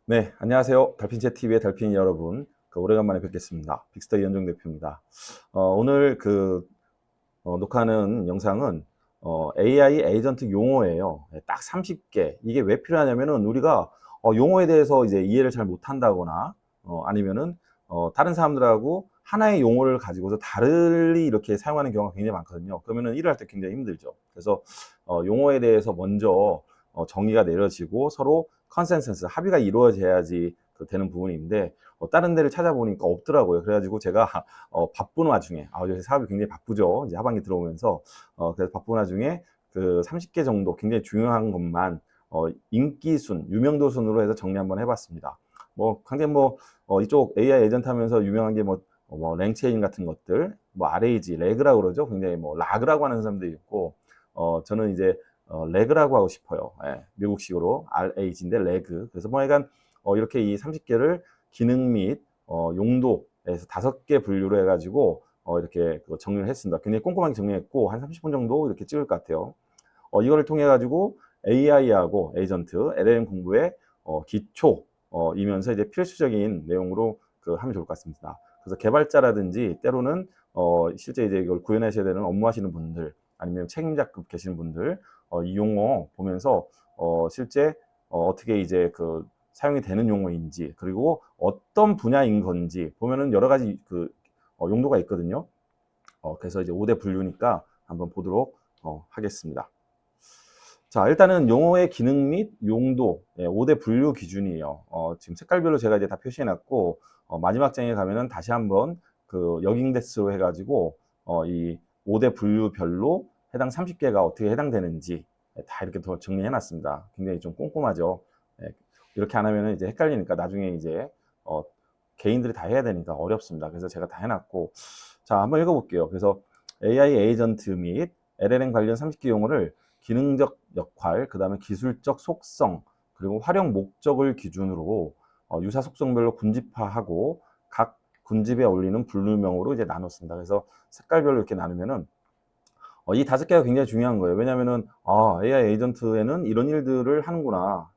네, 안녕하세요. 달핀채 TV의 달핀 여러분. 오래간만에 뵙겠습니다. 빅스터 이현종 대표입니다. 오늘 녹화하는 영상은 AI 에이전트 용어예요. 딱 30개. 이게 왜 필요하냐면은 우리가 용어에 대해서 이제 이해를 잘 못한다거나 아니면은 다른 사람들하고 하나의 용어를 가지고서 다르게 이렇게 사용하는 경우가 굉장히 많거든요. 그러면은 일을 할 때 굉장히 힘들죠. 그래서 용어에 대해서 먼저 정의가 내려지고 서로 컨센서스, 합의가 이루어져야지 되는 부분인데 다른 데를 찾아보니까 없더라고요. 그래가지고 제가 바쁜 와중에, 요새 사업이 굉장히 바쁘죠. 이제 하반기 들어오면서, 그래서 바쁜 와중에 그 30개 정도 굉장히 중요한 것만, 인기 순, 유명도 순으로 해서 정리 한번 해봤습니다. 굉장히 이쪽 AI 에이전트 하면서 유명한 게 랭체인 같은 것들, RAG, 레그라고 그러죠. 굉장히 라그라고 하는 사람도 있고, 저는 이제, 레그라고 하고 싶어요. 예, 미국식으로 RAG인데 레그. 그래서 약간, 이렇게 이 30개를 기능 및 용도에서 5개 분류로 해가지고 이렇게 정리를 했습니다. 굉장히 꼼꼼하게 정리했고 한 30분 정도 이렇게 찍을 것 같아요. 이거를 통해 가지고 AI하고 에이전트, LLM 공부의 기초이면서 이제 필수적인 내용으로 하면 좋을 것 같습니다. 그래서 개발자라든지 때로는 실제 이제 이걸 구현하셔야 되는 업무하시는 분들 아니면 책임자급 계시는 분들 이 용어 보면서 실제 어떻게 이제 사용이 되는 용어인지 그리고 어떤 분야인 건지 보면은 여러 가지 용도가 있거든요. 그래서 이제 5대 분류니까 한번 보도록 하겠습니다. 자, 일단은 용어의 기능 및 용도 5대 분류 기준이에요. 지금 색깔별로 제가 이제 다 표시해놨고 마지막 장에 가면은 다시 한번 여깅대스로 해가지고 이 5대 분류별로 해당 30개가 어떻게 해당되는지 다 이렇게 더 정리해놨습니다. 굉장히 좀 꼼꼼하죠. 이렇게 안 하면은 이제 헷갈리니까 나중에 이제 개인들이 다 해야 되니까 어렵습니다. 그래서 제가 다 해놨고 자, 한번 읽어볼게요. 그래서 AI 에이전트 및 LLM 관련 30개 용어를 기능적 역할, 그 다음에 기술적 속성, 그리고 활용 목적을 기준으로 유사 속성별로 군집화하고 각 군집에 어울리는 분류명으로 이제 나눴습니다. 그래서 색깔별로 이렇게 나누면은 이 5개가 굉장히 중요한 거예요. 왜냐면은 AI 에이전트에는 이런 일들을 하는구나.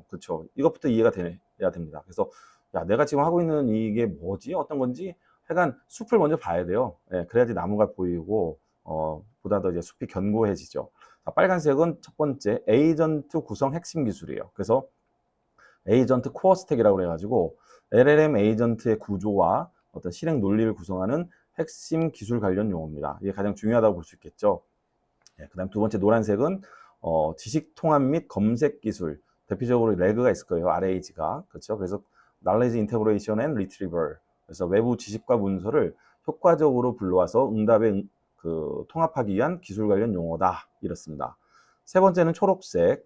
그렇죠. 이것부터 이해가 돼야 됩니다. 그래서 야, 내가 지금 하고 있는 이게 뭐지? 어떤 건지 하여간 숲을 먼저 봐야 돼요. 예, 그래야지 나무가 보이고 보다 더 이제 숲이 견고해지죠. 자, 빨간색은 첫 번째 에이전트 구성 핵심 기술이에요. 그래서 에이전트 코어 스택이라고 그래가지고 LLM 에이전트의 구조와 어떤 실행 논리를 구성하는 핵심 기술 관련 용어입니다. 이게 가장 중요하다고 볼 수 있겠죠. 네, 그다음 두 번째 노란색은 지식 통합 및 검색 기술. 대표적으로 레그가 있을 거예요. RAG가. 그렇죠? 그래서 Knowledge Integration and Retrieval. 그래서 외부 지식과 문서를 효과적으로 불러와서 응답에 통합하기 위한 기술 관련 용어다. 이렇습니다. 세 번째는 초록색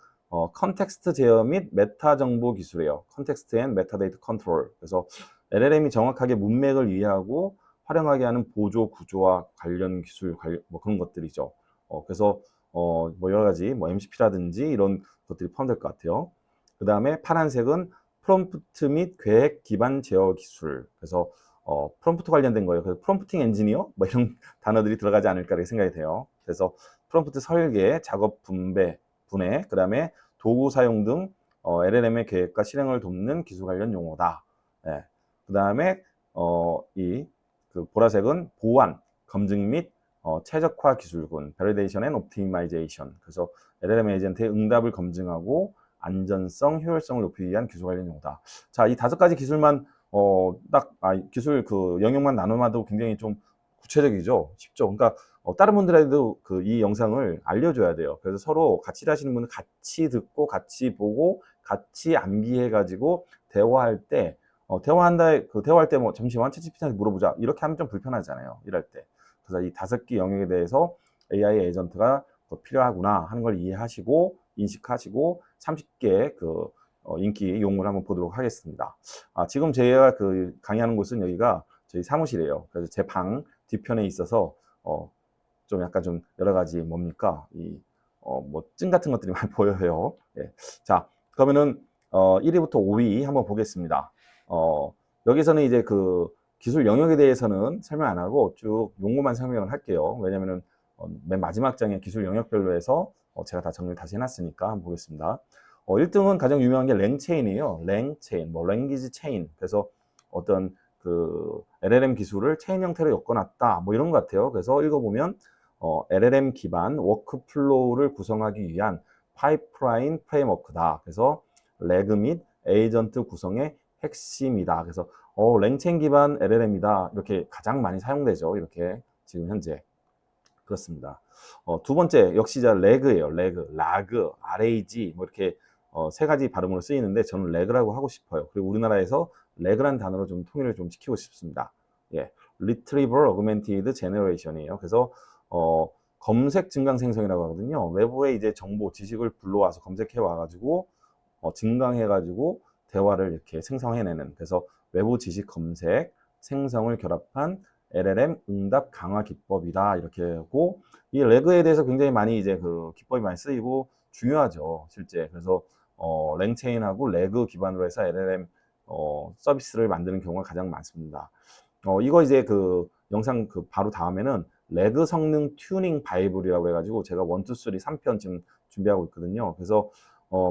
컨텍스트 제어 및 메타 정보 기술이에요. 컨텍스트 앤 메타데이터 컨트롤. 그래서 LLM이 정확하게 문맥을 이해하고 활용하게 하는 보조 구조와 관련 기술 그런 것들이죠. 그래서 여러 가지 MCP라든지 이런 것들이 포함될 것 같아요. 그 다음에 파란색은 프롬프트 및 계획 기반 제어 기술. 그래서 프롬프트 관련된 거예요. 그래서 프롬프팅 엔지니어 이런 단어들이 들어가지 않을까 이렇게 생각이 돼요. 그래서 프롬프트 설계, 작업 분해, 그 다음에 도구 사용 등 LLM의 계획과 실행을 돕는 기술 관련 용어다. 예. 그 다음에 이 보라색은 보안, 검증 및 최적화 기술군, Validation and Optimization. 그래서 LLM 에이전트의 응답을 검증하고 안전성, 효율성을 높이기 위한 기술 관련 용어다. 자, 이 5가지 기술만 기술 영역만 나눠봐도 굉장히 좀 구체적이죠. 쉽죠. 그러니까 다른 분들에도 이 영상을 알려줘야 돼요. 그래서 서로 같이 일하시는 분은 같이 듣고 같이 보고 같이 암기해가지고 대화할 때 대화할 때 잠시만 챗GPT한테 물어보자 이렇게 하면 좀 불편하잖아요. 일할 때. 그래서 이 5개 영역에 대해서 AI 에이전트가 필요하구나 하는 걸 이해하시고 인식하시고 30개 인기 용어를 한번 보도록 하겠습니다. 지금 제가 강의하는 곳은 여기가 저희 사무실이에요. 그래서 제 방 뒤편에 있어서 좀 약간 좀 여러 가지 뭡니까 찜 같은 것들이 많이 보여요. 예. 자, 그러면은 1위부터 5위 한번 보겠습니다. 여기서는 이제 기술 영역에 대해서는 설명 안 하고 쭉 용어만 설명을 할게요. 왜냐면은 맨 마지막 장에 기술 영역별로 해서 제가 다 정리를 다시 해놨으니까 한번 보겠습니다. 1등은 가장 유명한 게 랭체인이에요. 랭체인, 뭐 랭귀지 체인. 그래서 어떤 그 LLM 기술을 체인 형태로 엮어놨다. 뭐 이런 것 같아요. 그래서 읽어보면 LLM 기반 워크플로우를 구성하기 위한 파이프라인 프레임워크다. 그래서 레그 및 에이전트 구성의 핵심이다. 그래서 랭체인 기반 LLM이다. 이렇게 가장 많이 사용되죠. 이렇게 지금 현재. 그렇습니다. 두 번째 역시 레그예요. 레그, 라그, RAG 뭐 이렇게 세 가지 발음으로 쓰이는데 저는 레그라고 하고 싶어요. 그리고 우리나라에서 레그란 단어로 좀 통일을 좀 시키고 싶습니다. 예, Retrieval Augmented Generation이에요. 그래서 검색 증강 생성이라고 하거든요. 외부의 이제 정보, 지식을 불러와서 검색해 와가지고 증강해가지고 대화를 이렇게 생성해내는. 그래서 외부 지식 검색, 생성을 결합한 LLM 응답 강화 기법이다 이렇게 하고 이 레그에 대해서 굉장히 많이 이제 그 기법이 많이 쓰이고 중요하죠 실제. 그래서 랭체인하고 레그 기반으로 해서 LLM 서비스를 만드는 경우가 가장 많습니다. 이거 이제 그 영상 그 바로 다음에는 레그 성능 튜닝 바이블이라고 해가지고 제가 1, 2, 3, 3편 지금 준비하고 있거든요. 그래서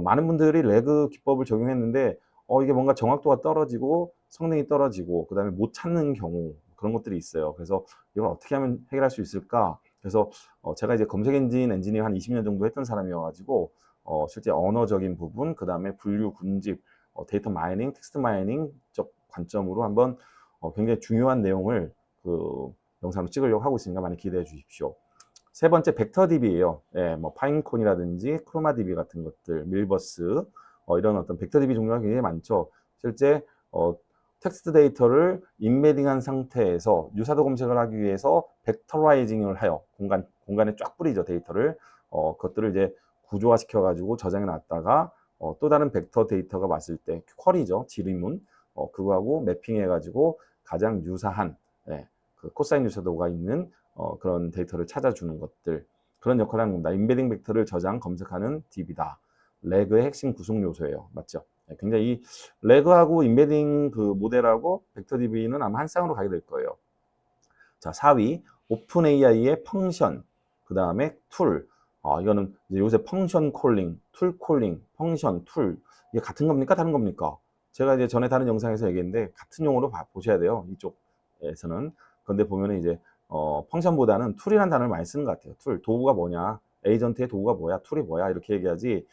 많은 분들이 레그 기법을 적용했는데 이게 뭔가 정확도가 떨어지고 성능이 떨어지고 그 다음에 못 찾는 경우 그런 것들이 있어요. 그래서 이걸 어떻게 하면 해결할 수 있을까? 그래서 제가 이제 검색 엔진 엔지니어 한 20년 정도 했던 사람이어가지고 실제 언어적인 부분, 그 다음에 분류, 군집, 데이터 마이닝, 텍스트 마이닝 적 관점으로 한번 굉장히 중요한 내용을 그 영상으로 찍으려고 하고 있으니까 많이 기대해 주십시오. 세 번째 벡터DB예요. 예, 뭐 파인콘이라든지 크로마DB 같은 것들, 밀버스 이런 어떤 벡터DB 종류가 굉장히 많죠. 실제 텍스트 데이터를 인베딩한 상태에서 유사도 검색을 하기 위해서 벡터라이징을 하여 공간에 쫙 뿌리죠 데이터를. 그것들을 이제 구조화 시켜가지고 저장해 놨다가 또 다른 벡터 데이터가 왔을 때 쿼리죠 질의문 그거하고 매핑해가지고 가장 유사한 그 코사인 유사도가 있는 그런 데이터를 찾아주는 것들 그런 역할을 하는 겁니다. 인베딩 벡터를 저장 검색하는 DB다. 레그의 핵심 구성 요소예요. 맞죠? 굉장히 이 레그하고 인베딩 그 모델하고 벡터DB는 아마 한 쌍으로 가게 될 거예요. 자, 4위 오픈 AI의 펑션, 그 다음에 툴. 이거는 이제 요새 펑션 콜링, 툴 콜링, 펑션, 툴 이게 같은 겁니까? 다른 겁니까? 제가 이제 전에 다른 영상에서 얘기했는데 같은 용어로 보셔야 돼요. 이쪽에서는. 그런데 보면은 이제 펑션보다는 툴이라는 단어를 많이 쓰는 것 같아요. 툴, 도구가 뭐냐, 에이전트의 도구가 뭐야, 툴이 뭐야 이렇게 얘기하지.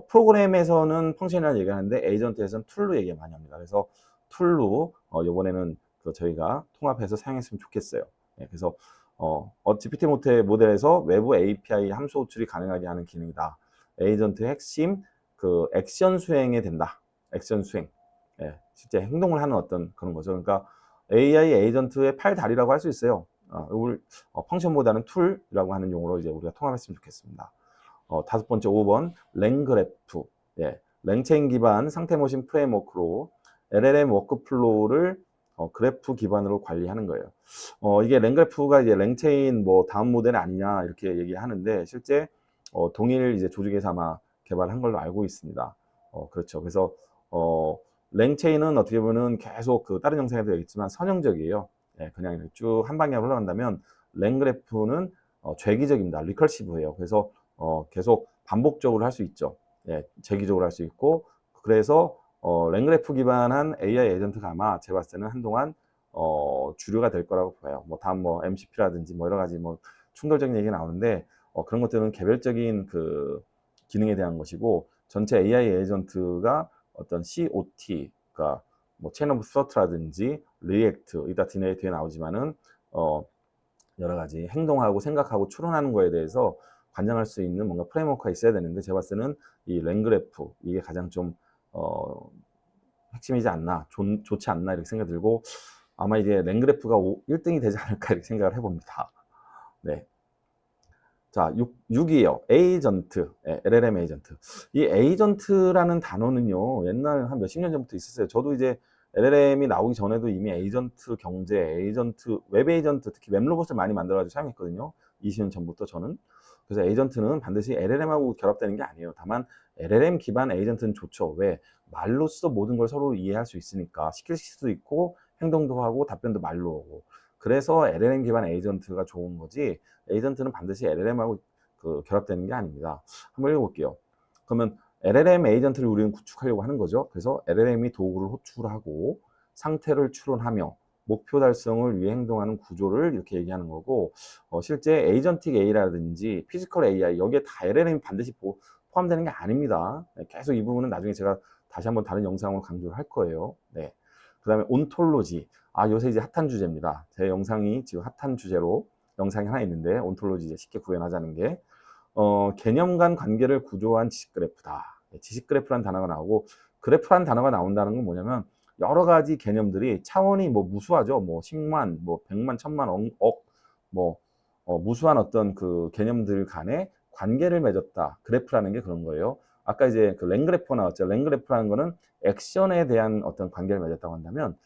프로그램에서는 펑션이라는 얘기하는데 에이전트에서는 툴로 얘기 많이 합니다. 그래서 툴로 이번에는 저희가 통합해서 사용했으면 좋겠어요. 그래서 GPT 모델에서 외부 API 함수 호출이 가능하게 하는 기능이다. 에이전트의 핵심 그 액션 수행에 된다. 액션 수행. 실제 행동을 하는 어떤 그런 거죠. 그러니까 AI 에이전트의 팔다리라고 할 수 있어요. 이걸 펑션보다는 툴이라고 하는 용어로 이제 우리가 통합했으면 좋겠습니다. 다섯 번째 5번 랭그래프. 랭체인 기반 상태 모신 프레임워크로 LLM 워크플로우를 그래프 기반으로 관리하는 거예요. 이게 랭그래프가 이제 랭체인 뭐 다음 모델 아니냐 이렇게 얘기하는데 실제 동일 이제 조직에서 아마 개발한 걸로 알고 있습니다. 그렇죠. 그래서 랭체인은 어떻게 보면은 계속 그 다른 영상에도 얘기했지만 선형적이에요. 그냥 쭉 한 방향으로 흘러간다면 랭그래프는 죄기적입니다. 리커시브예요. 그래서 계속 반복적으로 할 수 있죠. 재기적으로 할 수 있고 그래서 랭그래프 기반한 AI 에이전트가 아마 제가 봤을 때는 한동안 주류가 될 거라고 봐요. 뭐 다음 뭐 MCP라든지 뭐 여러 가지 뭐 충돌적인 얘기 나오는데 그런 것들은 개별적인 그 기능에 대한 것이고 전체 AI 에이전트가 어떤 COT, 그러니까 뭐 체인 오브 서트라든지 리액트, 이따 디네이터에 나오지만은 여러 가지 행동하고 생각하고 추론하는 거에 대해서 관장할 수 있는 뭔가 프레임워크가 있어야 되는데 제가 봤을 때는 이 랭그래프 이게 가장 좀 핵심이지 않나, 좋지 않나 이렇게 생각 들고 아마 이게 랭그래프가 1등이 되지 않을까 이렇게 생각을 해봅니다. 네. 자, 6이에요. 에이전트, LLM 에이전트. 이 에이전트라는 단어는요, 옛날 한 몇십 년 전부터 있었어요. 저도 이제 LLM이 나오기 전에도 이미 에이전트 경제, 에이전트, 웹 에이전트, 특히 웹 로봇을 많이 만들어가지고 사용했거든요. 20년 전부터 저는. 그래서 에이전트는 반드시 LLM하고 결합되는 게 아니에요. 다만 LLM 기반 에이전트는 좋죠. 왜? 말로써 모든 걸 서로 이해할 수 있으니까 시킬 수도 있고 행동도 하고 답변도 말로 오고. 그래서 LLM 기반 에이전트가 좋은 거지 에이전트는 반드시 LLM하고 그 결합되는 게 아닙니다. 한번 읽어볼게요. 그러면 LLM 에이전트를 우리는 구축하려고 하는 거죠. 그래서 LLM이 도구를 호출하고 상태를 추론하며 목표 달성을 위해 행동하는 구조를 이렇게 얘기하는 거고, 실제 에이전틱 A라든지 피지컬 AI 여기에 다 LLM이 반드시 포함되는 게 아닙니다. 계속 이 부분은 나중에 제가 다시 한번 다른 영상으로 강조를 할 거예요. 네. 그 다음에 온톨로지. 요새 이제 핫한 주제입니다. 제 영상이 지금 핫한 주제로 영상이 하나 있는데, 온톨로지 이제 쉽게 구현하자는 게, 개념 간 관계를 구조한 지식 그래프다. 지식 그래프란 단어가 나오고, 그래프란 단어가 나온다는 건 뭐냐면, 여러 가지 개념들이 차원이 뭐 무수하죠. 뭐 10만, 뭐 100만, 1000만, 억, 뭐, 무수한 어떤 그 개념들 간에 관계를 맺었다. 그래프라는 게 그런 거예요. 아까 이제 그 랭그래프 나왔죠. 랭그래프라는 거는 액션에 대한 어떤 관계를 맺었다고 한다면,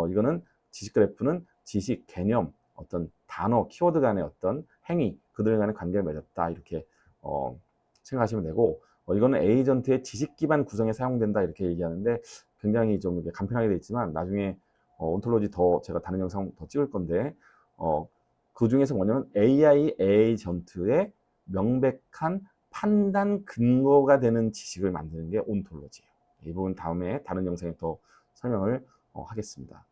이거는 지식 그래프는 지식, 개념, 어떤 단어, 키워드 간의 어떤 행위, 그들 간의 관계를 맺었다. 이렇게 생각하시면 되고, 이거는 에이전트의 지식 기반 구성에 사용된다. 이렇게 얘기하는데 굉장히 좀 이렇게 간편하게 돼 있지만, 나중에 온톨로지 더 제가 다른 영상 더 찍을 건데, 그 중에서 뭐냐면 AI 에이전트의 명백한 판단 근거가 되는 지식을 만드는 게 온톨로지예요. 이 부분 다음에 다른 영상에 더 설명을 하겠습니다.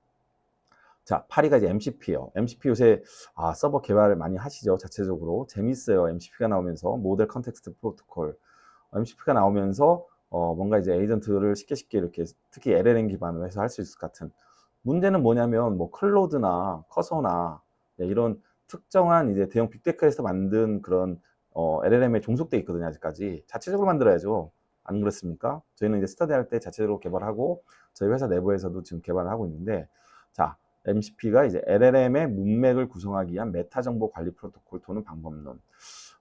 자, 8위가 이제 MCP예요. MCP 요새 서버 개발을 많이 하시죠. 자체적으로 재밌어요. MCP가 나오면서 모델 컨텍스트 프로토콜. MCP가 나오면서 뭔가 이제 에이전트를 쉽게 이렇게 특히 LLM 기반으로 해서 할 수 있을 것 같은. 문제는 뭐냐면 뭐 클로드나 커서나 이런 특정한 이제 대형 빅데이터에서 만든 그런 LLM에 종속돼 있거든요. 아직까지 자체적으로 만들어야죠. 안 그렇습니까? 저희는 이제 스터디 할 때 자체적으로 개발하고 저희 회사 내부에서도 지금 개발을 하고 있는데, 자, MCP가 이제 LLM의 문맥을 구성하기 위한 메타 정보 관리 프로토콜 또는 방법론.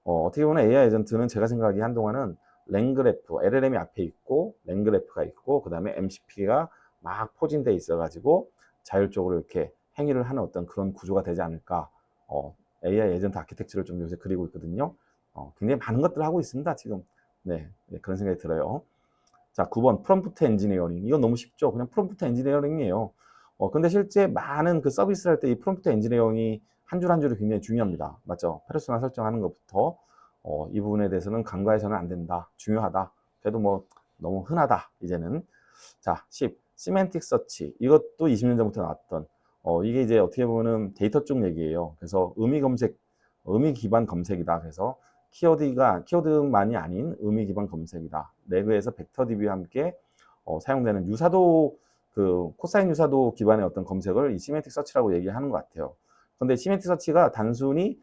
어떻게 보면 AI 에이전트는 제가 생각하기에 한동안은 랭그래프, LLM이 앞에 있고 랭그래프가 있고 그 다음에 MCP가 막 포진돼 있어가지고 자율적으로 이렇게 행위를 하는 어떤 그런 구조가 되지 않을까. AI 에이전트 아키텍처를 좀 요새 그리고 있거든요. 굉장히 많은 것들을 하고 있습니다 지금. 네, 그런 생각이 들어요. 자, 9번 프롬프트 엔지니어링. 이건 너무 쉽죠. 그냥 프롬프트 엔지니어링이에요. 근데 실제 많은 그 서비스를 할 때 이 프롬프트 엔지니어링이 한 줄 한 줄이 굉장히 중요합니다. 맞죠? 페르소나 설정하는 것부터 이 부분에 대해서는 간과해서는 안 된다. 중요하다. 그래도 뭐 너무 흔하다. 이제는. 자, 10. 시멘틱 서치. 이것도 20년 전부터 나왔던 이게 이제 어떻게 보면은 데이터 쪽 얘기예요. 그래서 의미 검색, 의미 기반 검색이다. 그래서 키워드만이 아닌 의미 기반 검색이다. 내부에서 벡터 DB와 함께 사용되는 유사도 그 코사인 유사도 기반의 어떤 검색을 이 시멘틱 서치라고 얘기하는 것 같아요. 그런데 시멘틱 서치가 단순히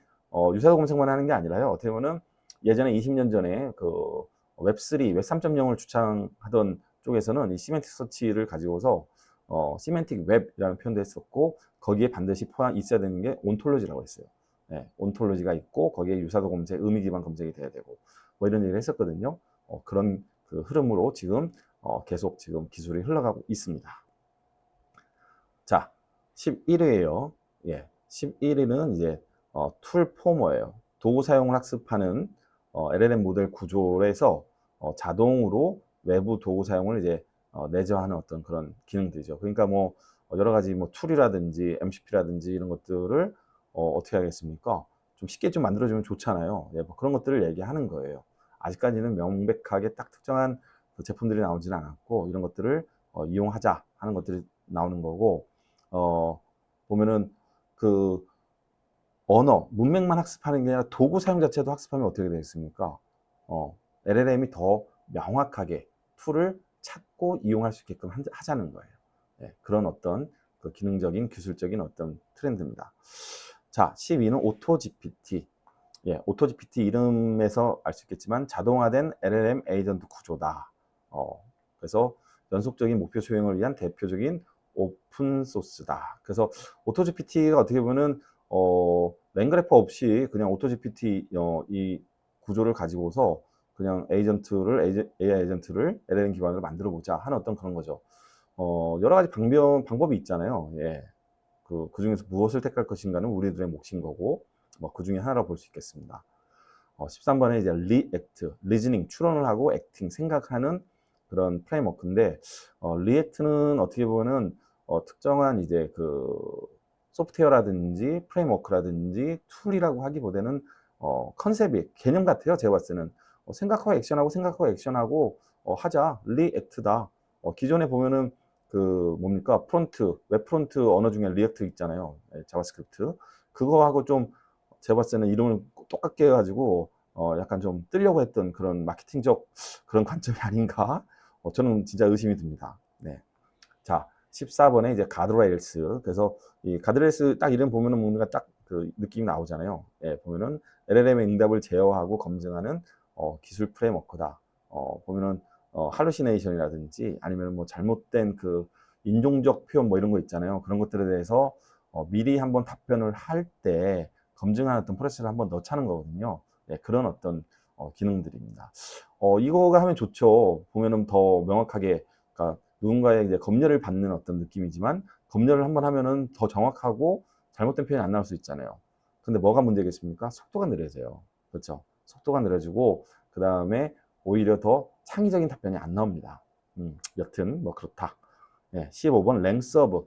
유사도 검색만 하는 게 아니라요. 어떻게 보면 예전에 20년 전에 그 웹3, 웹 3.0을 주창하던 쪽에서는 이 시멘틱 서치를 가지고서 시멘틱 웹이라는 표현도 했었고, 거기에 반드시 포함 있어야 되는 게 온톨로지라고 했어요. 네, 온톨로지가 있고 거기에 유사도 검색, 의미 기반 검색이 돼야 되고 뭐 이런 얘기를 했었거든요. 그런 그 흐름으로 지금 계속 지금 기술이 흘러가고 있습니다. 자, 11회예요. 예, 11위는 이제 툴 포머예요. 도구 사용을 학습하는 LLM 모델 구조에서 자동으로 외부 도구 사용을 이제 내재하는 어떤 그런 기능들이죠. 그러니까 뭐 여러 가지 뭐 툴이라든지 MCP라든지 이런 것들을 어떻게 하겠습니까? 좀 쉽게 좀 만들어주면 좋잖아요. 예, 뭐 그런 것들을 얘기하는 거예요. 아직까지는 명백하게 딱 특정한 그 제품들이 나오지는 않았고, 이런 것들을 이용하자 하는 것들이 나오는 거고, 보면은 그 언어, 문맥만 학습하는 게 아니라 도구 사용 자체도 학습하면 어떻게 되겠습니까? LLM이 더 명확하게 툴을 찾고 이용할 수 있게끔 하자는 거예요. 네, 그런 어떤 그 기능적인 기술적인 어떤 트렌드입니다. 자, 12는 오토 GPT. 예, 오토 GPT 이름에서 알 수 있겠지만 자동화된 LLM 에이전트 구조다. 그래서 연속적인 목표 수행을 위한 대표적인 오픈 소스다. 그래서 오토 GPT가 어떻게 보면은 랭그래퍼 없이 그냥 오토 GPT 이 구조를 가지고서 그냥 AI 에이전트를 LLM 기반으로 만들어 보자 하는 어떤 그런 거죠. 여러 가지 방법이 있잖아요. 예. 그 중에서 무엇을 택할 것인가는 우리들의 몫인 거고, 뭐 그 중에 하나라고 볼 수 있겠습니다. 13번에 이제 리액트, 리즈닝, 추론을 하고 액팅, 생각하는 그런 프레임워크인데, 리액트는 어떻게 보면은 특정한 이제 그 소프트웨어라든지 프레임워크라든지 툴이라고 하기보다는 컨셉이 개념 같아요. 제가 봤을 때는 생각하고 액션하고 생각하고 액션하고 하자. 리액트다. 기존에 보면은 그 뭡니까? 웹 프론트 언어 중에 리액트 있잖아요. 자바스크립트. 그거하고 좀 제가 봤을 때는 이름을 똑같게 해가지고 약간 좀 뜨려고 했던 그런 마케팅적 그런 관점이 아닌가? 저는 진짜 의심이 듭니다. 네. 자, 14번에 이제 가드레일스. 그래서 이 가드레일스 딱 이름 보면은 뭔가 딱 그 느낌이 나오잖아요. 예, 보면은 LLM의 응답을 제어하고 검증하는 기술 프레임워크다. 보면은 할루시네이션이라든지 아니면 뭐 잘못된 그 인종적 표현 뭐 이런 거 있잖아요. 그런 것들에 대해서 미리 한번 답변을 할 때 검증하는 어떤 프로세스를 한번 넣자는 거거든요. 예, 그런 어떤 기능들입니다. 이거가 하면 좋죠. 보면은 더 명확하게, 그러니까 누군가의 이제 검열을 받는 어떤 느낌이지만 검열을 한번 하면은 더 정확하고 잘못된 표현이 안 나올 수 있잖아요. 근데 뭐가 문제겠습니까? 속도가 느려져요. 그렇죠? 속도가 느려지고 그 다음에 오히려 더 창의적인 답변이 안 나옵니다. 여튼 뭐 그렇다. 예, 15번 랭서브.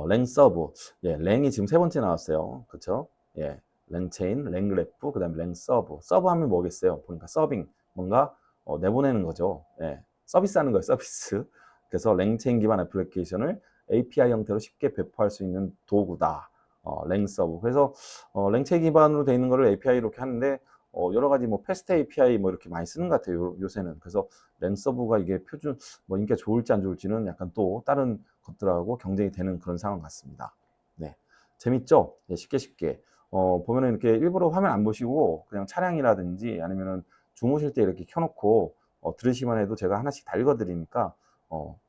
랭서브. 예, 랭이 지금 세 번째 나왔어요. 그렇죠? 예, 랭체인, 랭그래프, 그다음에 랭서브. 서브 하면 뭐겠어요? 보니까 서빙, 뭔가 내보내는 거죠. 예, 서비스하는 거예요. 서비스. 그래서 랭체인 기반 애플리케이션을 API 형태로 쉽게 배포할 수 있는 도구다. 랭서브. 그래서 랭체 기반으로 되어 있는 거를 API 이렇게 하는데 여러 가지 뭐 패스트 API 뭐 이렇게 많이 쓰는 것 같아요. 요새는. 그래서 랭서브가 이게 표준 뭐 인기가 좋을지 안 좋을지는 약간 또 다른 것들하고 경쟁이 되는 그런 상황 같습니다. 네, 재밌죠? 네, 쉽게 보면은 이렇게 일부러 화면 안 보시고 그냥 차량이라든지 아니면은 주무실 때 이렇게 켜놓고 들으시만 해도 제가 하나씩 다 읽어드리니까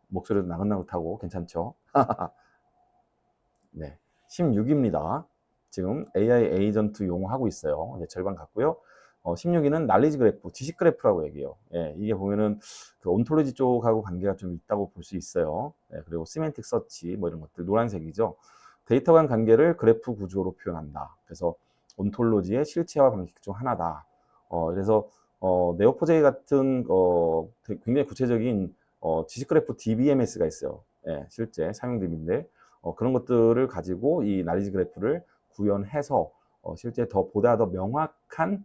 목소리도 나긋나긋하고 괜찮죠? 네, 16입니다. 지금 AI 에이전트 용어하고 있어요. 이제 절반 갔고요. 16위는 날리지 그래프, 지식 그래프라고 얘기해요. 예, 이게 보면은 그 온톨로지 쪽하고 관계가 좀 있다고 볼 수 있어요. 예, 그리고 시멘틱 서치 뭐 이런 것들 노란색이죠. 데이터 간 관계를 그래프 구조로 표현한다. 그래서 온톨로지의 실체화 방식 중 하나다. 그래서 네오포제 같은 굉장히 구체적인 지식 그래프 DBMS가 있어요. 예, 실제 사용 DB인데 그런 것들을 가지고 이 날리지 그래프를 구현해서 실제 보다 더 명확한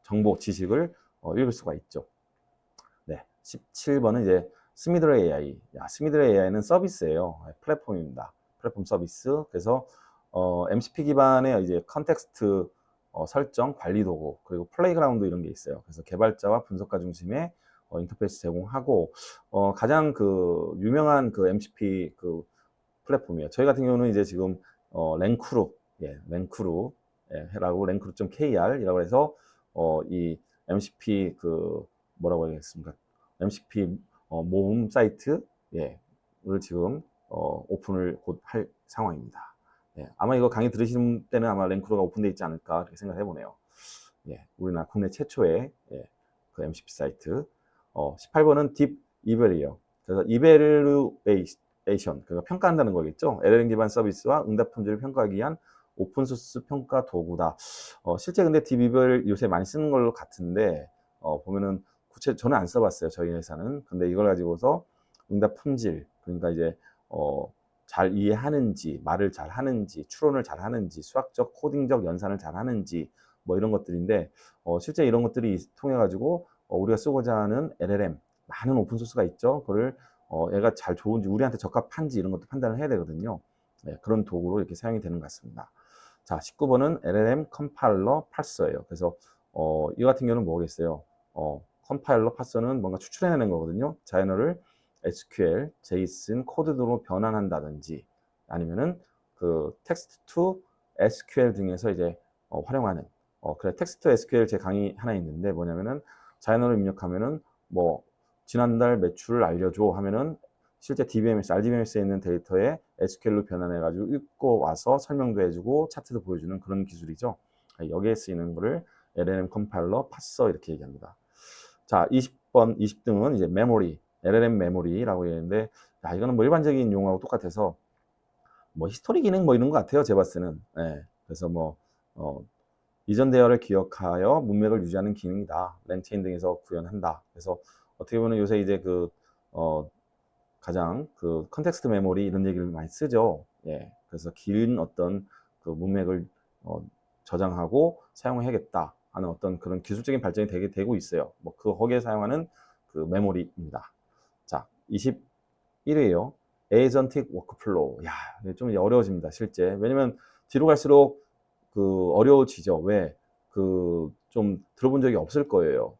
정보, 지식을 읽을 수가 있죠. 네, 17번은 이제 스미드레 AI. 스미드레 AI는 서비스예요. 플랫폼입니다. 플랫폼 서비스. 그래서 MCP 기반의 이제 컨텍스트 설정, 관리 도구, 그리고 플레이그라운드 이런 게 있어요. 그래서 개발자와 분석가 중심의 인터페이스 제공하고 가장 그 유명한 그 MCP 그 플랫폼이에요. 저희 같은 경우는 이제 지금 랭크루, 랭크루 라고 랭크루.kr이라고 해서 이 MCP 그 뭐라고 하겠습니까? MCP 모음 사이트 를 지금 오픈을 곧 할 상황입니다. 예, 아마 이거 강의 들으시는 때는 아마 랭크루가 오픈되어 있지 않을까 그렇게 생각해 보네요. 예, 우리나라 국내 최초의 그 MCP 사이트. 18번은 딥 이벨이에요. 그래서 이벨루에이션, 그러니까 평가한다는 거겠죠. LLM 기반 서비스와 응답 품질을 평가하기 위한 오픈소스 평가 도구다. 실제 근데 딥 이벨 요새 많이 쓰는 걸로 같은데 보면은 저는 안 써봤어요. 저희 회사는. 근데 이걸 가지고서 응답 품질, 그러니까 이제 잘 이해하는지, 말을 잘 하는지, 추론을 잘 하는지, 수학적 코딩적 연산을 잘 하는지 뭐 이런 것들인데 실제 이런 것들이 통해 가지고 우리가 쓰고자 하는 LLM 많은 오픈 소스가 있죠. 그거를 얘가 잘 좋은지 우리한테 적합한지 이런 것도 판단을 해야 되거든요. 네, 그런 도구로 이렇게 사용이 되는 것 같습니다. 자, 19번은 LLM 컴파일러 파서예요. 그래서 이 같은 경우는 뭐겠어요? 컴파일러 파서는 뭔가 추출해내는 거거든요. 자연어를 SQL, JSON, 코드로 변환한다든지 아니면은 그 텍스트 투 SQL 등에서 이제 활용하는 그래 텍스트 SQL 제 강의 하나 있는데 뭐냐면은 자연어를 입력하면은 뭐 지난달 매출을 알려줘 하면은 실제 DBMS, RDBMS에 있는 데이터에 SQL로 변환해가지고 읽고 와서 설명도 해주고 차트도 보여주는 그런 기술이죠. 여기에 쓰이는 거를 LLM 컴파일러, 파서 이렇게 얘기합니다. 자, 20번, 20등은 이제 메모리, LLM 메모리라고 얘기하는데, 이거는 뭐 일반적인 용어하고 똑같아서 뭐 히스토리 기능 뭐 이런 것 같아요. 제 봤을 때는. 예. 그래서 뭐 이전 대화를 기억하여 문맥을 유지하는 기능이다. 랭체인 등에서 구현한다. 그래서 어떻게 보면 요새 이제 가장 그 컨텍스트 메모리 이런 얘기를 많이 쓰죠. 예. 그래서 긴 어떤 그 문맥을 저장하고 사용해야겠다 하는 어떤 그런 기술적인 발전이 되고 있어요. 뭐 거기에 사용하는 그 메모리입니다. 자, 21위에요. 에이전틱 워크플로우. 야, 좀 어려워집니다, 실제. 왜냐면 뒤로 갈수록 그 어려워지죠. 왜? 그 좀 들어본 적이 없을 거예요.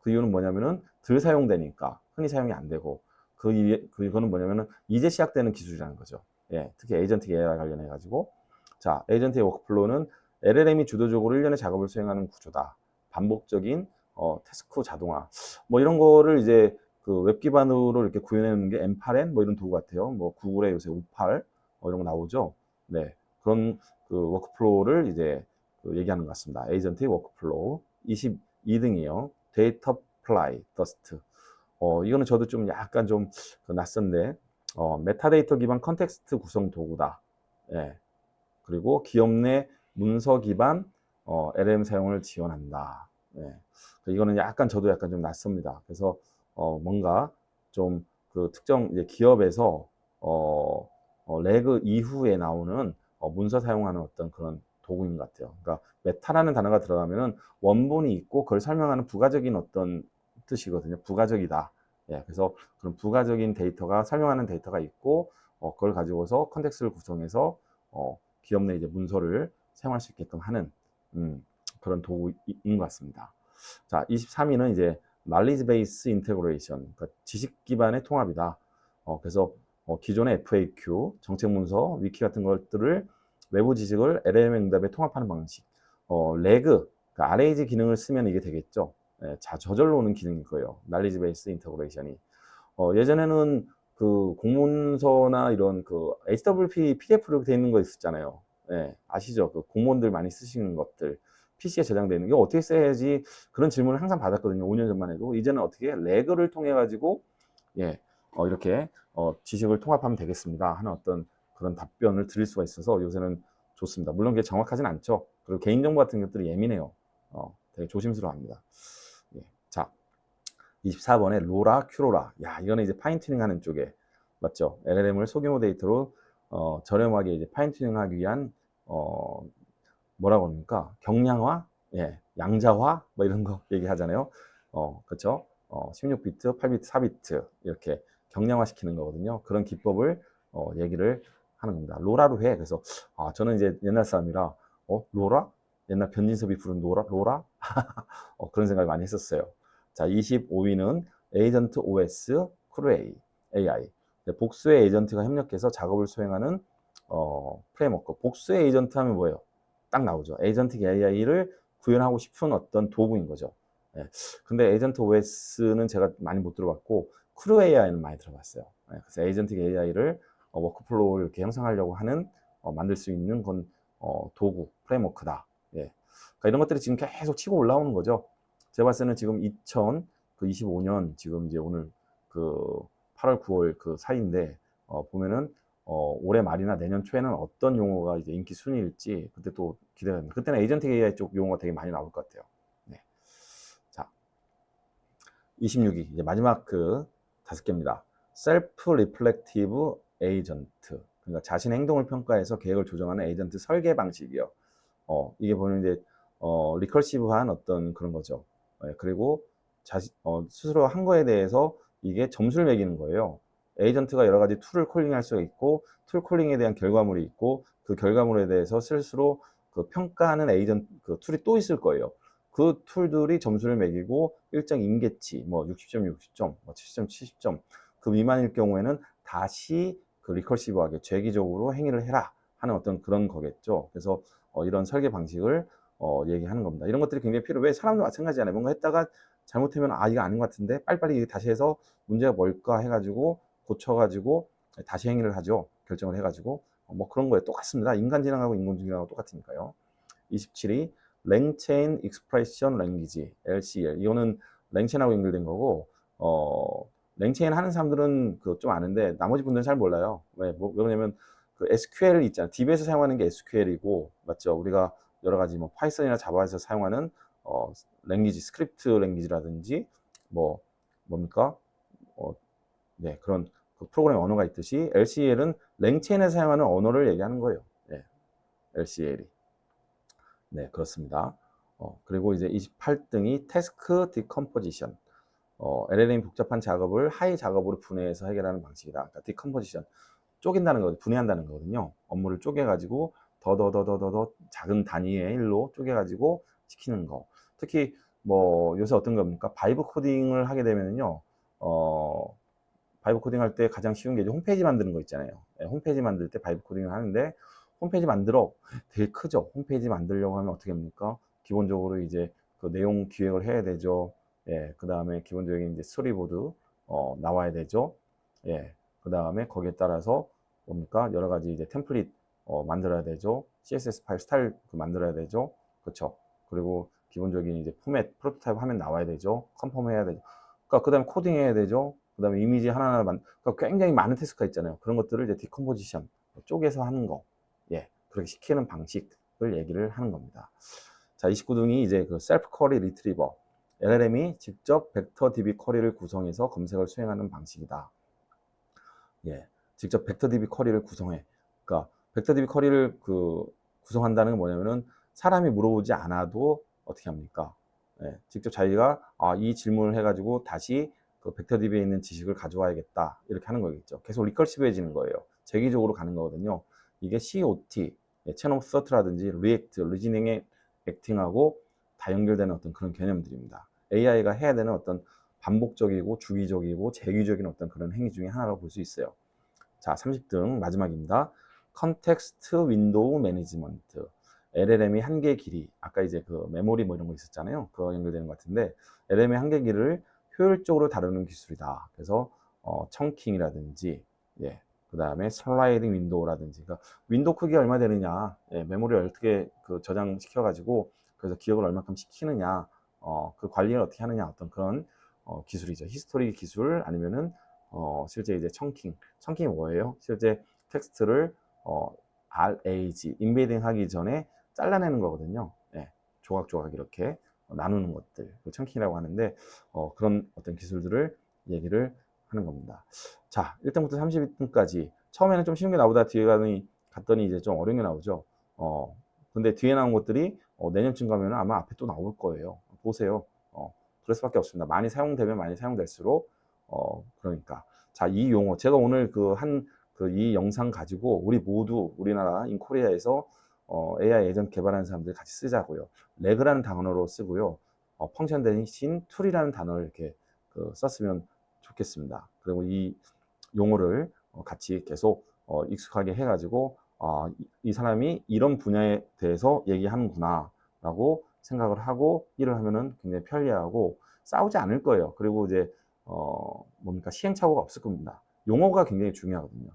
그 이유는 뭐냐면은 덜 사용되니까 흔히 사용이 안 되고 그거는 뭐냐면은 이제 시작되는 기술이라는 거죠. 예, 특히 에이전틱 AI 관련해 가지고 자, 에이전틱 워크플로우는 LLM이 주도적으로 일련의 작업을 수행하는 구조다. 반복적인 태스크 자동화. 뭐 이런 거를 이제 그 웹 기반으로 이렇게 구현하는 게 M8N 뭐 이런 도구 같아요. 뭐 구글의 요새 O8 이런 거 나오죠. 네, 그런 그 워크플로우를 이제 그 얘기하는 것 같습니다. 에이전틱 워크플로우 22등이요. 데이터 플라이 더스트. 이거는 저도 좀 약간 좀 낯선데 메타데이터 기반 컨텍스트 구성 도구다. 예. 그리고 기업 내 문서 기반 LLM 사용을 지원한다. 예. 이거는 약간 저도 약간 좀 낯섭니다. 그래서 뭔가 좀 그 특정 이제 기업에서 레그 이후에 나오는 문서 사용하는 어떤 그런 도구인 것 같아요. 그러니까 메타라는 단어가 들어가면은 원본이 있고 그걸 설명하는 부가적인 어떤 뜻이거든요. 부가적이다. 예, 그래서 그런 부가적인 데이터가 설명하는 데이터가 있고 그걸 가지고서 컨텍스트를 구성해서 기업 내 이제 문서를 사용할 수 있게끔 하는 그런 도구인 것 같습니다. 자, 23위는 이제 Knowledge Base Integration, 그러니까 지식 기반의 통합이다. 그래서 기존의 FAQ, 정책 문서, 위키 같은 것들을 외부 지식을 LLM 응답에 통합하는 방식. 레그, 그러니까 RAG 기능을 쓰면 이게 되겠죠. 예, 저절로 오는 기능일 거예요. Knowledge Base Integration이. 예전에는 그 공문서나 이런 그 HWP PDF로 되어 있는 거 있었잖아요. 예, 아시죠? 그 공무원들 많이 쓰시는 것들. PC에 저장되어 있는 게 어떻게 써야지 그런 질문을 항상 받았거든요. 5년 전만 해도. 이제는 어떻게 레그를 통해 가지고 예, 이렇게 지식을 통합하면 되겠습니다 하는 어떤 그런 답변을 드릴 수가 있어서 요새는 좋습니다. 물론 그게 정확하진 않죠. 그리고 개인정보 같은 것들이 예민해요. 되게 조심스러워합니다. 예, 자, 24번에 로라, 큐로라. 야, 이거는 이제 파인튜닝 하는 쪽에 맞죠? LLM을 소규모 데이터로 저렴하게 이제 파인튜닝 하기 위한 뭐라고 합니까? 경량화, 예, 양자화 뭐 이런 거 얘기하잖아요. 그렇죠? 16비트, 8비트, 4비트 이렇게 경량화 시키는 거거든요. 그런 기법을 얘기를 하는 겁니다. 로라로 해. 그래서 저는 이제 옛날 사람이라 로라? 옛날 변진섭이 부른 로라? 그런 생각을 많이 했었어요. 자, 25위는 에이전트 OS 크루에이 AI. 복수의 에이전트가 협력해서 작업을 수행하는 프레임워크. 복수의 에이전트 하면 뭐예요? 딱 나오죠. 에이전틱 AI를 구현하고 싶은 어떤 도구인 거죠. 예. 근데 에이전트 OS는 제가 많이 못 들어봤고 크루 AI는 많이 들어봤어요. 예. 그래서 에이전틱 AI를 워크플로우를 이렇게 형성하려고 하는 만들 수 있는 건 도구, 프레임워크다. 예. 그러니까 이런 것들이 지금 계속 치고 올라오는 거죠. 제가 봤을 때는 지금 2025년 지금 이제 오늘 그 8월 9월 그 사이인데 보면은 올해 말이나 내년 초에는 어떤 용어가 이제 인기 순위일지 그때 또 기대가 됩니다. 그때는 에이전틱 AI 쪽 용어가 되게 많이 나올 것 같아요. 네. 자, 26위 이제 마지막 그 5개입니다. 셀프 리플렉티브 에이전트. 그러니까 자신 행동을 평가해서 계획을 조정하는 에이전트 설계 방식이요. 이게 보면 이제 리커시브한 어떤 그런 거죠. 그리고 스스로 한 거에 대해서 이게 점수를 매기는 거예요. 에이전트가 여러 가지 툴을 콜링할 수가 있고 툴 콜링에 대한 결과물이 있고 그 결과물에 대해서 스스로 그 평가하는 에이전트 그 툴이 또 있을 거예요. 그 툴들이 점수를 매기고 일정 임계치 뭐 60점, 60점, 뭐 70점, 70점 그 미만일 경우에는 다시 그 리커시브하게 재기적으로 행위를 해라 하는 어떤 그런 거겠죠. 그래서 이런 설계 방식을 얘기하는 겁니다. 이런 것들이 굉장히 필요해. 사람도 마찬가지잖아요. 뭔가 했다가 잘못하면 이거 아닌 것 같은데 빨리빨리 다시 해서 문제가 뭘까 해가지고 고쳐가지고 다시 행위를 하죠. 결정을 해가지고 뭐 그런 거에 똑같습니다. 인간지능하고 인공지능하고 똑같으니까요. 27위 랭체인 익스프레션 랭귀지 LCL 이거는 랭체인하고 연결된 거고 랭체인 하는 사람들은 그 좀 아는데 나머지 분들은 잘 몰라요. 왜냐면 그 SQL 있잖아요. DB에서 사용하는 게 SQL이고 맞죠? 우리가 여러 가지 뭐 파이썬이나 자바에서 사용하는 랭귀지 스크립트 랭귀지라든지 뭐 뭡니까? 네, 그런 그 프로그램 언어가 있듯이 LCL은 랭체인에 사용하는 언어를 얘기하는 거예요. 네, LCL이. 네, 그렇습니다. 그리고 이제 28등이 태스크 디컴포지션. LLM이 복잡한 작업을 하이 작업으로 분해해서 해결하는 방식이다. 그러니까 디컴포지션, 쪼갠다는 거, 분해한다는 거거든요. 업무를 쪼개가지고 더 작은 단위의 일로 쪼개가지고 시키는 거. 특히 뭐 요새 어떤 겁니까? 바이브 코딩을 하게 되면요, 바이브 코딩 할 때 가장 쉬운 게 이제 홈페이지 만드는 거 있잖아요. 홈페이지 만들 때 바이브 코딩을 하는데 홈페이지 만들어 되게 크죠. 홈페이지 만들려고 하면 어떻게 합니까? 기본적으로 이제 그 내용 기획을 해야 되죠. 예, 그 다음에 기본적인 이제 스토리보드 나와야 되죠. 예, 그 다음에 거기에 따라서 뭡니까? 여러 가지 이제 템플릿 만들어야 되죠. CSS 파일 스타일 만들어야 되죠. 그렇죠. 그리고 기본적인 이제 포맷, 프로토타입 화면 나와야 되죠. 컨펌 해야 되죠. 그러니까 그 다음에 코딩 해야 되죠. 그 다음에 이미지 하나하나 그러니까 굉장히 많은 태스크가 있잖아요. 그런 것들을 이제 디컴포지션, 쪼개서 하는 거. 예, 그렇게 시키는 방식을 얘기를 하는 겁니다. 자, 29등이 이제 그 셀프 쿼리 리트리버. LLM이 직접 벡터 DB 쿼리를 구성해서 검색을 수행하는 방식이다. 예, 직접 벡터 DB 쿼리를 구성해. 그러니까 벡터 DB 쿼리를 구성한다는 건 뭐냐면은 사람이 물어보지 않아도 어떻게 합니까? 예, 직접 자기가 이 질문을 해가지고 다시 그 벡터 DB에 있는 지식을 가져와야겠다 이렇게 하는 거겠죠. 계속 리커시브해지는 거예요. 재기적으로 가는 거거든요. 이게 COT, 체인 오브 서트라든지 리액트, 리즈닝의 액팅하고 다 연결되는 어떤 그런 개념들입니다. AI가 해야 되는 어떤 반복적이고 주기적이고 재규적인 어떤 그런 행위 중에 하나라고 볼 수 있어요. 자, 30등 마지막입니다. 컨텍스트 윈도우 매니지먼트. LLM이 한계 길이, 아까 이제 그 메모리 뭐 이런 거 있었잖아요. 그거 연결되는 것 같은데 LLM의 한계 길이를 효율적으로 다루는 기술이다. 그래서 청킹이라든지 예, 그 다음에 슬라이딩 윈도우라든지 그러니까 윈도우 크기가 얼마 되느냐, 예, 메모리를 어떻게 저장시켜 가지고 그래서 기억을 얼마큼 시키느냐, 그 관리를 어떻게 하느냐, 어떤 그런 기술이죠. 히스토리 기술 아니면은 실제 이제 청킹이 뭐예요? 실제 텍스트를 RAG 인베딩 하기 전에 잘라내는 거거든요. 예, 조각조각 이렇게 나누는 것들, 청킹이라고 하는데 그런 어떤 기술들을 얘기를 하는 겁니다. 자, 1등부터 32등까지 처음에는 좀 쉬운 게 나오다 뒤에 갔더니 이제 좀 어려운 게 나오죠. 근데 뒤에 나온 것들이 내년쯤 가면 아마 앞에 또 나올 거예요. 보세요. 그럴 수밖에 없습니다. 많이 사용되면 많이 사용될수록 그러니까 자, 이 용어 제가 오늘 이 영상 가지고 우리 모두 우리나라 인코리아에서 AI 에이전트 개발하는 사람들 같이 쓰자고요. 레그라는 단어로 쓰고요. 펑션 대신 툴이라는 단어를 이렇게 썼으면 좋겠습니다. 그리고 이 용어를 같이 계속 익숙하게 해가지고 이 사람이 이런 분야에 대해서 얘기하는구나 라고 생각을 하고 일을 하면은 굉장히 편리하고 싸우지 않을 거예요. 그리고 이제 뭡니까 시행착오가 없을 겁니다. 용어가 굉장히 중요하거든요.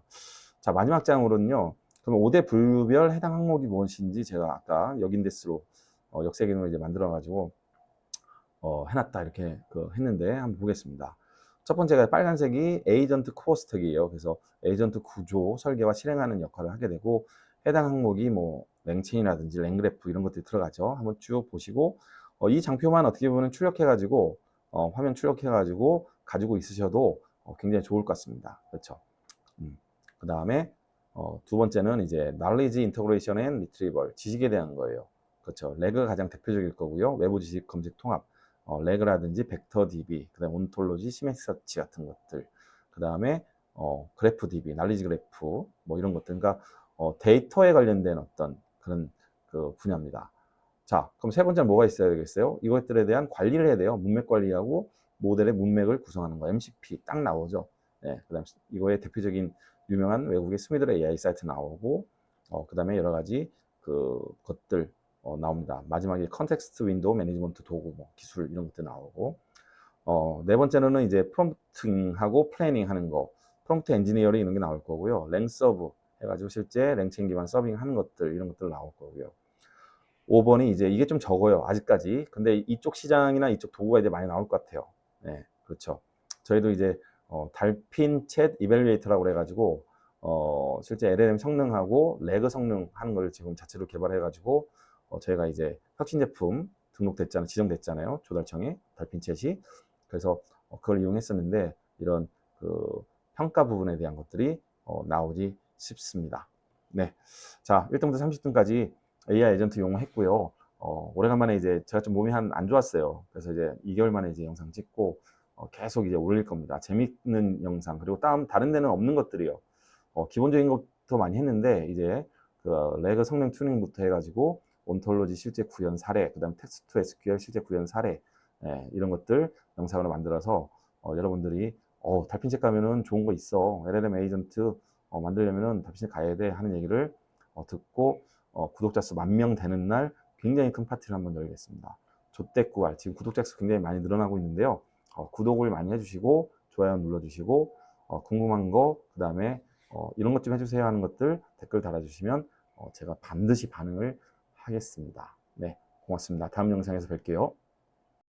자, 마지막 장으로는요. 그럼 5대 분류별 해당 항목이 무엇인지 제가 아까 역인데스로 역세 기능을 이제 만들어 가지고 해놨다 이렇게 했는데 한번 보겠습니다. 첫 번째가 빨간색이 에이전트 코어 스택이에요. 그래서 에이전트 구조 설계와 실행하는 역할을 하게 되고 해당 항목이 뭐 랭체인이라든지 랭그래프 이런 것들이 들어가죠. 한번 쭉 보시고 이 장표만 어떻게 보면 출력해가지고 화면 출력해가지고 가지고 있으셔도 굉장히 좋을 것 같습니다. 그렇죠. 그 다음에 두 번째는 이제 knowledge integration and retrieval 지식에 대한 거예요. 그렇죠. 레그가 가장 대표적일 거고요. 외부 지식 검색 통합, 레그라든지 벡터 DB, 그다음에 온톨로지, 시메틱 서치 같은 것들, 그 다음에 그래프 DB, knowledge 그래프 뭐 이런 것들, 그러니까 데이터에 관련된 어떤 그런 그 분야입니다. 자, 그럼 세 번째는 뭐가 있어야 되겠어요? 이것들에 대한 관리를 해야 돼요. 문맥 관리하고 모델의 문맥을 구성하는 거, MCP 딱 나오죠. 네, 그다음 이거의 대표적인 유명한 외국의 스미들 AI 사이트 나오고, 그 다음에 여러 가지 것들 나옵니다. 마지막에 컨텍스트 윈도우 매니지먼트 도구, 뭐 기술 이런 것들 나오고, 네 번째는 이제 프롬프팅하고 플래닝 하는 거, 프롬프트 엔지니어링 이런 게 나올 거고요. 랭서브 해가지고 실제 랭체인 기반 서빙 하는 것들 이런 것들 나올 거고요. 5번이 이제 이게 좀 적어요. 아직까지. 근데 이쪽 시장이나 이쪽 도구가 이제 많이 나올 것 같아요. 네, 그렇죠. 저희도 이제 달핀 챗 이벨리에이터라고 그래가지고 실제 LLM 성능하고 레그 성능 하는 걸 지금 자체로 개발해가지고 저희가 이제 혁신 제품 등록됐잖아요. 지정됐잖아요. 조달청에 달핀 챗이. 그래서 그걸 이용했었는데 이런 평가 부분에 대한 것들이 나오지 싶습니다. 네. 자, 1등부터 30등까지 AI 에이전트 용어했고요. 오래간만에 이제 제가 좀 몸이 안 좋았어요. 그래서 이제 2개월 만에 이제 영상 찍고 계속 이제 올릴 겁니다. 재밌는 영상, 그리고 다른 데는 없는 것들이요. 기본적인 것부터 많이 했는데, 이제 그 레그 성능 튜닝부터 해가지고 온톨로지 실제 구현 사례, 그 다음 텍스트 투 SQL 실제 구현 사례, 예, 이런 것들 영상으로 만들어서 여러분들이 달핀책 가면은 좋은 거 있어, LLM 에이전트 만들려면은 달핀책 가야 돼 하는 얘기를 듣고 구독자 수 10,000명 되는 날 굉장히 큰 파티를 한번 열겠습니다. 조떼꾸알, 지금 구독자 수 굉장히 많이 늘어나고 있는데요. 구독을 많이 해주시고 좋아요 눌러주시고 궁금한 거, 그 다음에 이런 것 좀 해주세요 하는 것들 댓글 달아주시면 제가 반드시 반응을 하겠습니다. 네, 고맙습니다. 다음 영상에서 뵐게요.